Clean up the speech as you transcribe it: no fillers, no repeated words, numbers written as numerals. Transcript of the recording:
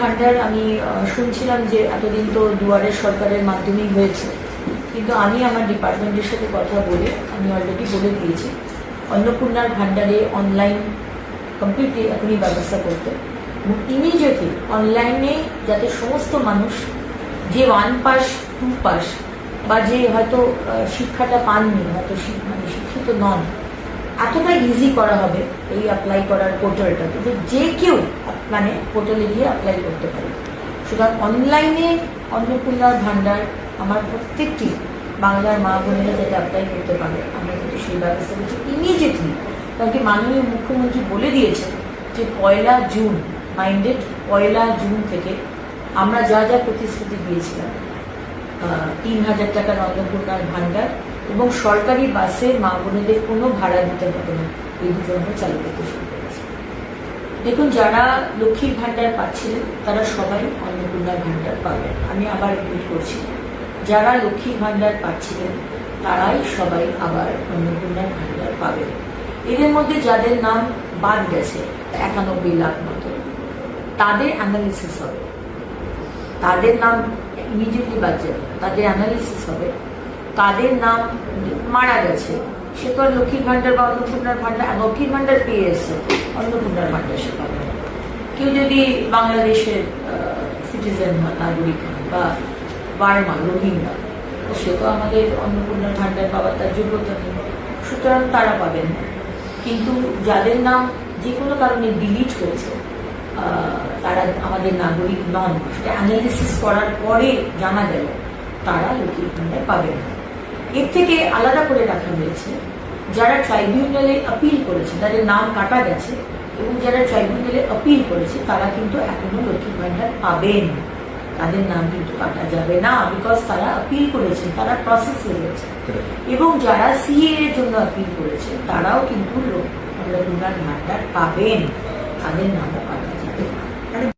ভান্ডার আমি শুনছিলাম যে এতদিন তো দুয়ারের সরকারের মাধ্যমেই হয়েছে, কিন্তু আমি আমার ডিপার্টমেন্টের সাথে কথা বলে আমি অলরেডি বলে দিয়েছি অন্নপূর্ণার ভান্ডারে অনলাইন কমপ্লিটলি এখনই ব্যবস্থা করতে এবং ইমিডিয়েটলি অনলাইনে যাতে সমস্ত মানুষ যে 1 পাস 2 পাস বা যে হয়তো শিক্ষাটা পাননি, হয়তো মানে শিক্ষিত নন, এতটা ইজি করা হবে এই অ্যাপ্লাই করার পোর্টালটাতে যে কেউ মানে পোর্টালে গিয়ে অ্যাপ্লাই করতে পারে। সুতরাং অনলাইনে অন্নপূর্ণার ভান্ডার আমার প্রত্যেকটি বাংলার মা বোনেরা যাতে অ্যাপ্লাই করতে পারে আমরা কিন্তু সেই ব্যবস্থা করছি ইমিডিয়েটলি। কারণ কি মাননীয় মুখ্যমন্ত্রী বলে দিয়েছেন যে 1 জুন মাইন্ডেড 1 জুন থেকে আমরা যা যা প্রতিশ্রুতি দিয়েছিলাম 3000 টাকার অন্নপূর্ণার ভান্ডার এবং সরকারি বাসে মা বোনেদের কোনো ভাড়া দিতে হবে না, এই দুটো আমরা চালু করতে শুরু করেছি। দেখুন, যারা লক্ষ্মীর ভান্ডার পাচ্ছিলেন তারা সবাই অন্নপূর্ণার ভান্ডার পাবেন। আমি আবার রিপিট করছি, যারা লক্ষ্মীর ভান্ডার পাচ্ছিলেন তারাই সবাই আবার অন্নপূর্ণার ভান্ডার পাবেন। এদের মধ্যে যাদের নাম বাদ গেছে 91 লাখ মতো, তাদের অ্যানালিসিস হবে, তাদের নাম ইমিডিয়েটলি বাদ যাবে, তাদের অ্যানালিসিস হবে, তাদের নাম মারা গেছে, সে তো আর লক্ষ্মীর ভান্ডার বা অন্নপূর্ণার ভান্ডার, লক্ষ্মীর ভান্ডার পেয়ে এসছে, অন্নপূর্ণার ভান্ডার সে পাবে না। কেউ যদি বাংলাদেশের সিটিজেন হয়, নাগরিক বা বার্মা রোহিঙ্গা, সে তো আমাদের অন্নপূর্ণার ভান্ডার পাওয়ার তার যোগ্যতা নেই, সুতরাং তারা পাবেন না। কিন্তু যাদের নাম যে কোনো কারণে ডিলিট হয়েছে, তারা আমাদের নাগরিক নন, সেটা অ্যানালিসিস করার পরে জানা গেল তারা লক্ষ্মীর ভান্ডার পাবেন না। এর থেকে আলাদা করে রাখা হয়েছে যারা ট্রাইব্যুনালে আপিল করেছে, তাদের নাম কাটা গেছে এবং যারা ট্রাইব্যুনালে আপিল করেছে তারা কিন্তু এখনো লক্ষ্মীর ভান্ডার পাবেন, তাদের নাম কিন্তু কাটা যাবে না, বিকজ তারা আপিল করেছে, তারা প্রসেসে রয়েছে। এবং যারা সিএ এর জন্য আপিল করেছে তারাও কিন্তু অন্নপূর্ণার ভান্ডার পাবেন, তাদের নামও